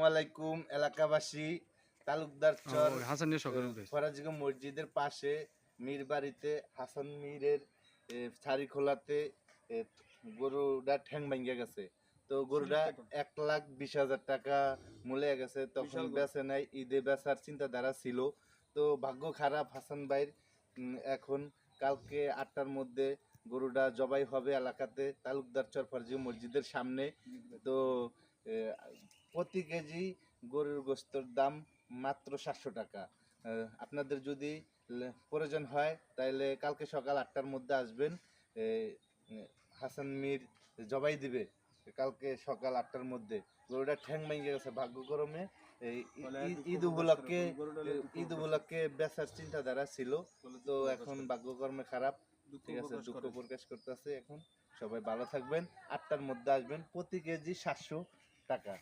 আলাইকুম এলাকাবাসী। তালুকদার চর ফরাজিগঞ্জ মসজিদের পাশে মীর বাড়িতে হাসান মীরের ছাড়ি খোলাতে গরুটা ঠ্যাং ভাঙ্গা গেছে। তো গরুটা 1,20,000 টাকা মূল্যে গেছে। তখন বেচে নাই, ঈদে বেচার চিন্তাধারা ছিল। তো ভাগ্য খারাপ হাসান ভাইয়ের। এখন কালকে 8টার মধ্যে গরুটা জবাই হবে এলাকাতে তালুকদার চর ফরাজিগঞ্জ মসজিদের সামনে। তো প্রতি কেজি গরুর গোশতের দাম মাত্র 700 টাকা। আপনাদের যদি প্রয়োজন হয় তাহলে কালকে সকাল 8টার মধ্যে আসবেন। হাসান মীর জবাই দিবে কালকে সকাল 8টার মধ্যে। গরুটা ঠ্যাং ভেঙে গেছে ভাগ্যক্রমে। ঈদ উপলক্ষে বেচার চিন্তাধারা ছিল, তো এখন ভাগ্যকর্মে খারাপ। ঠিক আছে, দুঃখ প্রকাশ করতেছে। এখন সবাই ভালো থাকবেন, 8টার মধ্যে আসবেন। প্রতি কেজি 700 টাকা।